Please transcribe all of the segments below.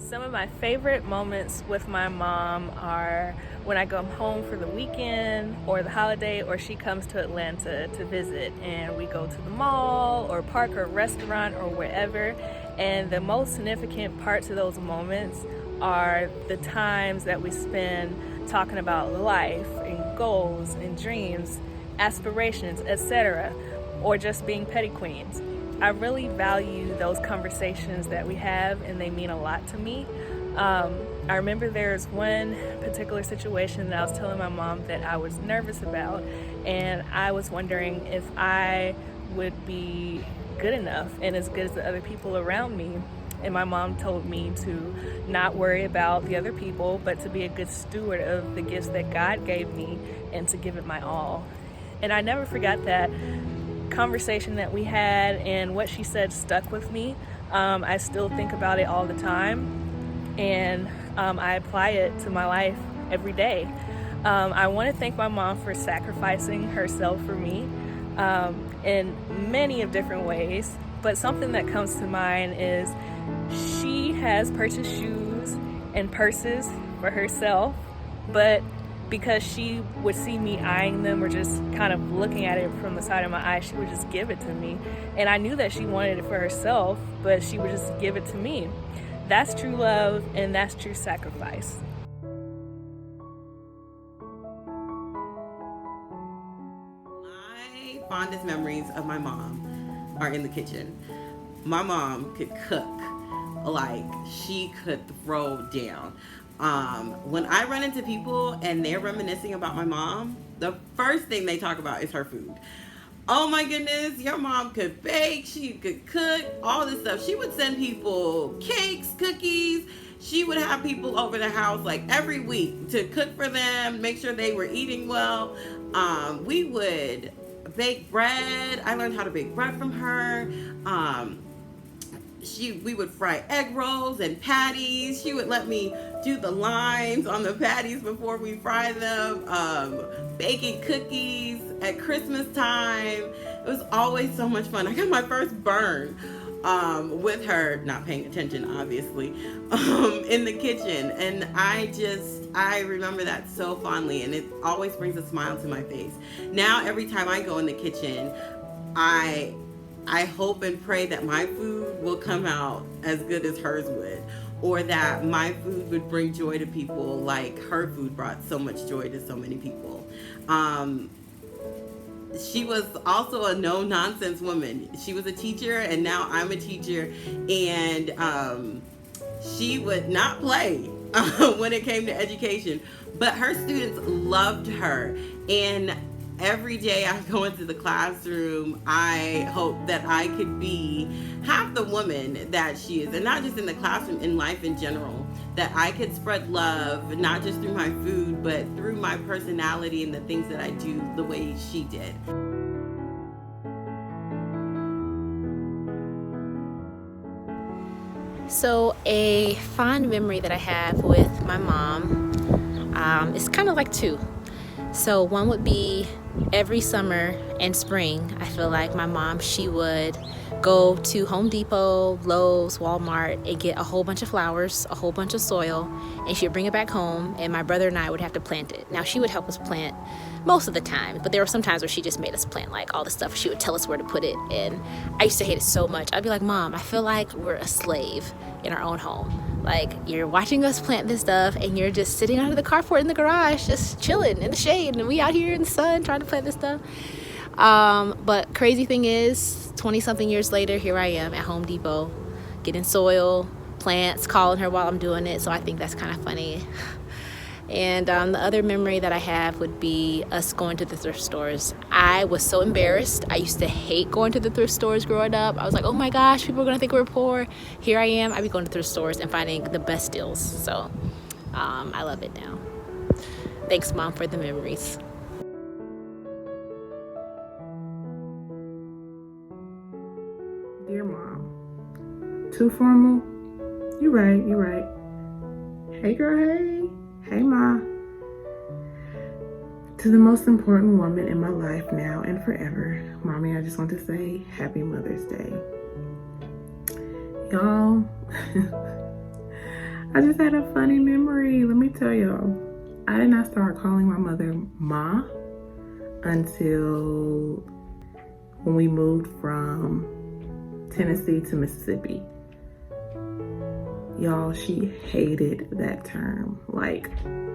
Some of my favorite moments with my mom are when I go home for the weekend or the holiday, or she comes to Atlanta to visit and we go to the mall or park or restaurant or wherever. And the most significant parts of those moments are the times that we spend talking about life and goals and dreams, aspirations, etc., or just being petty queens. I really value those conversations that we have, and they mean a lot to me. I remember there's one particular situation that I was telling my mom that I was nervous about, and I was wondering if I would be good enough and as good as the other people around me. And my mom told me to not worry about the other people, but to be a good steward of the gifts that God gave me and to give it my all. And I never forgot that conversation that we had, and what she said stuck with me. I still think about it all the time, and I apply it to my life every day. I want to thank my mom for sacrificing herself for me in many of different ways, but something that comes to mind is she has purchased shoes and purses for herself, but because she would see me eyeing them or just kind of looking at it from the side of my eye, she would just give it to me. And I knew that she wanted it for herself, but she would just give it to me. That's true love, and that's true sacrifice. My fondest memories of my mom are in the kitchen. My mom could cook like she could throw down. When I run into people and they're reminiscing about my mom, the first thing they talk about is her food. Oh my goodness, your mom could bake, she could cook, all this stuff. She would send people cakes, cookies. She would have people over the house like every week to cook for them, make sure they were eating well. We would bake bread. I learned how to bake bread from her. We would fry egg rolls and patties. She would let me do the lines on the patties before we fry them. Baking cookies at Christmas time. It was always so much fun. I got my first burn with her, not paying attention obviously, in the kitchen, and I remember that so fondly, and it always brings a smile to my face. Now every time I go in the kitchen, I hope and pray that my food will come out as good as hers would, or that my food would bring joy to people like her food brought so much joy to so many people. She was also a no-nonsense woman. She was a teacher, and now I'm a teacher, and she would not play when it came to education, but her students loved her. And every day I go into the classroom, I hope that I could be half the woman that she is, and not just in the classroom, in life in general, that I could spread love, not just through my food, but through my personality and the things that I do the way she did. So a fond memory that I have with my mom is kind of like two. So one would be every summer and spring, I feel like my mom, she would go to Home Depot, Lowe's, Walmart, and get a whole bunch of flowers, a whole bunch of soil, and she would bring it back home, and my brother and I would have to plant it. Now, she would help us plant most of the time, but there were some times where she just made us plant like all the stuff. She would tell us where to put it, and I used to hate it so much. I'd be like, Mom, I feel like we're a slave in our own home. Like, you're watching us plant this stuff, and you're just sitting under the carport in the garage, just chilling in the shade, and we out here in the sun trying to plant this stuff. But crazy thing is, 20-something years later, here I am at Home Depot, getting soil, plants, calling her while I'm doing it, so I think that's kind of funny. And the other memory that I have would be us going to the thrift stores. I was so embarrassed. I used to hate going to the thrift stores growing up. I was like, oh my gosh, people are gonna think we're poor. Here I am, I'd be going to thrift stores and finding the best deals. So I love it now. Thanks, Mom, for the memories. Dear Mom, too formal? You're right. Hey girl, hey Ma. To the most important woman in my life now and forever, Mommy, I just want to say Happy Mother's Day. Y'all, I just had a funny memory. Let me tell y'all. I did not start calling my mother Ma until when we moved from Tennessee to Mississippi. Y'all, she hated that term. Like,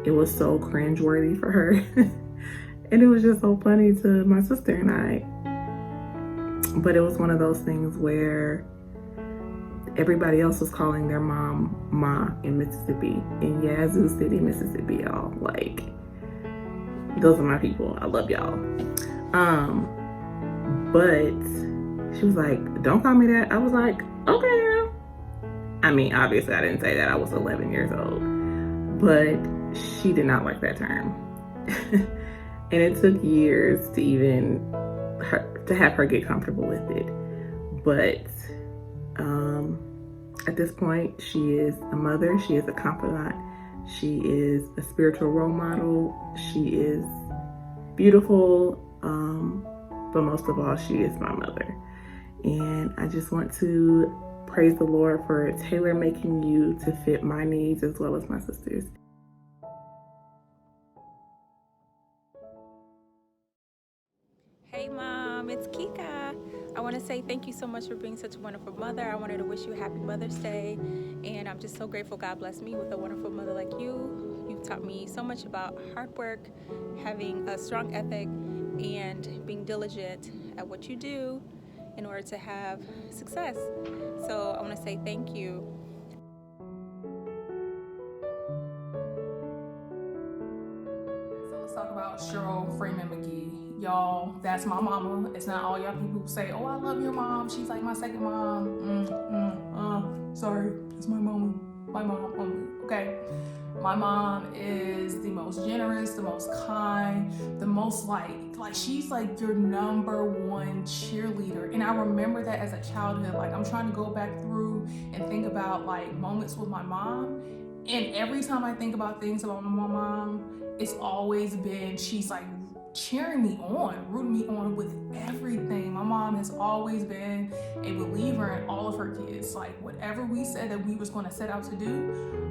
it was so cringeworthy for her. And it was just so funny to my sister and I. But it was one of those things where everybody else was calling their mom Ma in Mississippi, in Yazoo City, Mississippi, y'all. Like, those are my people. I love y'all. But she was like, don't call me that. I was like, okay, girl. I mean, obviously I didn't say that. I was 11 years old. But she did not like that term. And it took years to to have her get comfortable with it. But at this point, she is a mother, she is a confidant, she is a spiritual role model, she is beautiful, but most of all, she is my mother. And I just want to praise the Lord for tailor-making you to fit my needs as well as my sister's. Hey Mom, it's Kika. I want to say thank you so much for being such a wonderful mother. I wanted to wish you a happy Mother's Day, and I'm just so grateful God blessed me with a wonderful mother like you. You've taught me so much about hard work, having a strong ethic, and being diligent at what you do in order to have success. So I want to say thank you. So let's talk about Cheryl Freeman McGee. Y'all, that's my mama. It's not all y'all people who say, oh, I love your mom. She's like my second mom. Sorry, it's my mama. My mom only, okay? My mom is the most generous, the most kind, the most like she's like your number one cheerleader. And I remember that as a childhood. Like, I'm trying to go back through and think about like moments with my mom. And every time I think about things about my mom, it's always been, she's like cheering me on, rooting me on with everything. My mom has always been a believer in all of her kids. Like, whatever we said that we was going to set out to do,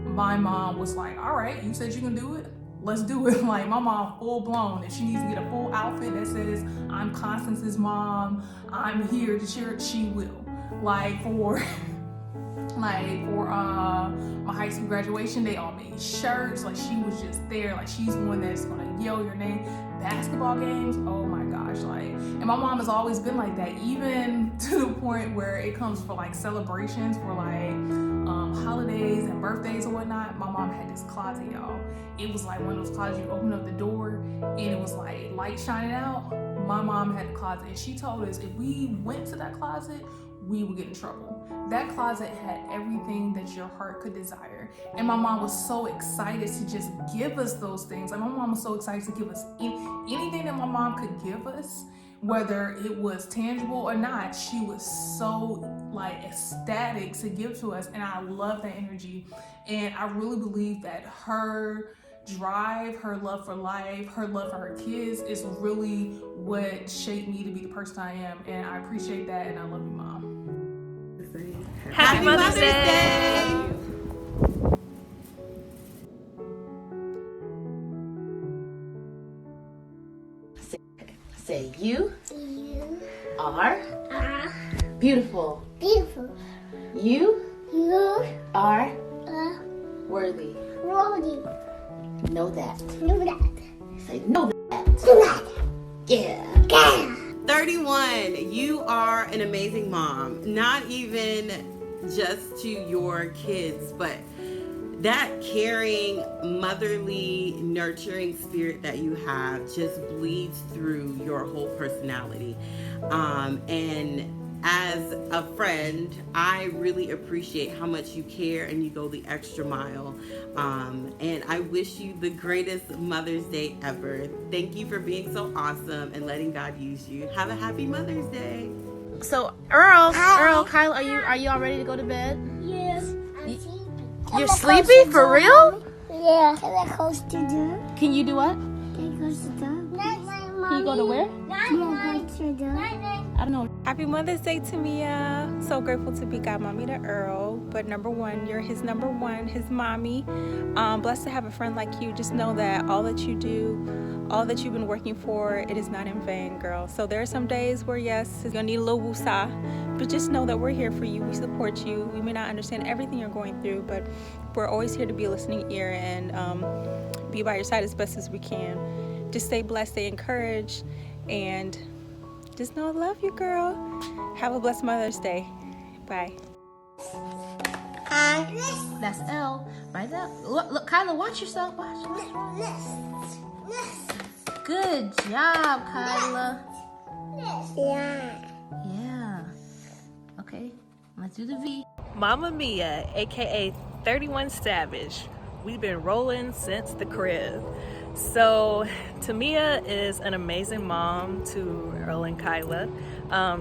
my mom was like, all right, you said you can do it, let's do it. Like, my mom full blown. If she needs to get a full outfit that says I'm Constance's mom, I'm here to cheer, she will. Like, for my high school graduation, they all made shirts. Like, she was just there. Like, she's one that's gonna yell your name. Basketball games, oh my gosh, like, and my mom has always been like that, even to the point where it comes for like celebrations for like holidays and birthdays and whatnot. My mom had this closet, y'all. It was like one of those closets you open up the door and it was like light shining out. My mom had the closet, and she told us if we went to that closet, we would get in trouble. That closet had everything that your heart could desire. And my mom was so excited to just give us those things. Like, my mom was so excited to give us anything that my mom could give us, whether it was tangible or not. She was so like ecstatic to give to us. And I love that energy. And I really believe that her drive, her love for life, her love for her kids is really what shaped me to be the person I am. And I appreciate that, and I love you, Mom. Happy Mother's Day! Say, you are beautiful. Beautiful. You You are are worthy. worthy. Know that. Know that. Say, know that. Do that. Yeah. Yeah. 31, you are an amazing mom. Not even just to your kids, but that caring, motherly, nurturing spirit that you have just bleeds through your whole personality. And as a friend, I really appreciate how much you care and you go the extra mile. And I wish you the greatest Mother's Day ever. Thank you for being so awesome and letting God use you. Have a happy Mother's Day. So Earl, Kyle, are you all ready to go to bed? Yes. You're sleepy for real? Yeah. Can I close the door? Can you do what? Can I close the door? Can you go to where? Can I close the door? I don't know. Happy Mother's Day to Mia. So grateful to be godmommy to Earl. But number one, you're his number one, his mommy. Blessed to have a friend like you. Just know that all that you do, all that you've been working for, it is not in vain, girl. So there are some days where, yes, you're gonna need a little woosah, but just know that we're here for you. We support you. We may not understand everything you're going through, but we're always here to be a listening ear and be by your side as best as we can. Just stay blessed, stay encouraged, and just know I love you, girl. Have a blessed Mother's Day. Bye. That's L. Right there. Look, Kyla, watch yourself. Watch. Good job, Kyla. Yeah. Okay, let's do the V. Mama Mia, aka 31 Savage. We've been rolling since the crib. So Tamia is an amazing mom to Earl and Kyla.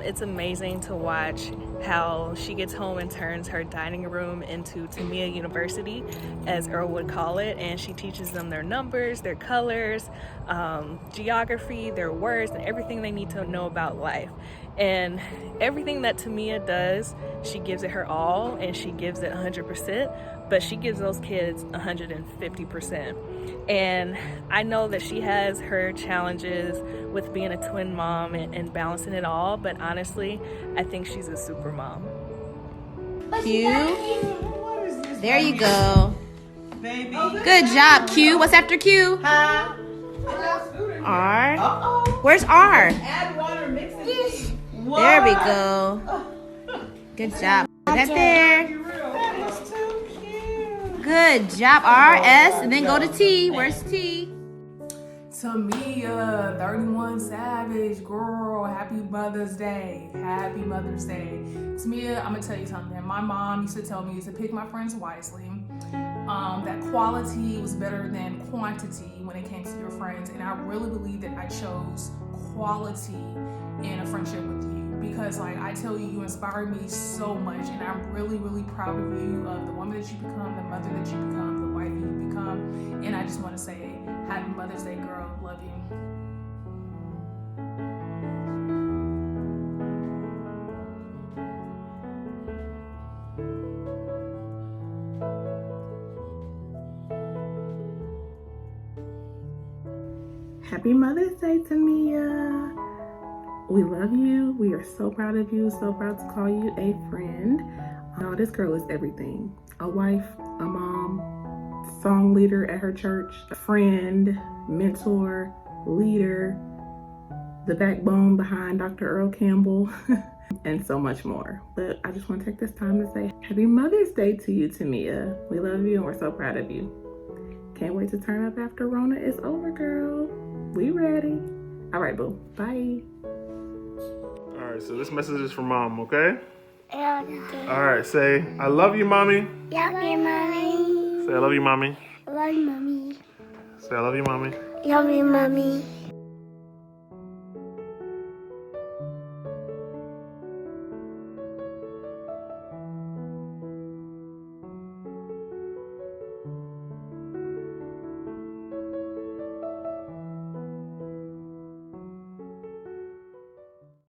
It's amazing to watch how she gets home and turns her dining room into Tamia University, as Earl would call it, and she teaches them their numbers, their colors, geography, their words, and everything they need to know about life. And everything that Tamia does, she gives it her all, and she gives it 100%, but she gives those kids 150%. And I know that she has her challenges with being a twin mom and balancing it all, but honestly, I think she's a super mom. Q. There you go. Good job, Q. What's after Q? R. Where's R? Add water, mix it. There we go. Good job. Put that there. That is too cute. Good job, R, S, and then go to T. Where's T? Tamia, 31 Savage, girl, happy Mother's Day. Happy Mother's Day. Tamia, I'm gonna tell you something. My mom used to tell me to pick my friends wisely. That quality was better than quantity when it came to your friends. And I really believe that I chose quality in a friendship with you. Because like I tell you, you inspire me so much, and I'm really, really proud of you, of the woman that you become, the mother that you become, the wife you become. And I just want to say, happy Mother's Day, girl. Love you. Happy Mother's Day, Tamia. We love you. We are so proud of you. So proud to call you a friend. Oh, this girl is everything. A wife, a mom, song leader at her church, a friend, mentor, leader, the backbone behind Dr. Earl Campbell, and so much more. But I just want to take this time to say Happy Mother's Day to you, Tamia. We love you and we're so proud of you. Can't wait to turn up after Rona is over, girl. We ready. All right, boo. Bye. All right, so this message is from Mom, okay? Okay. All right, say, I love you, Mommy. Love you, mommy. Say, I love you, Mommy. Love you, mommy. Say, I love you, Mommy. Love you, mommy.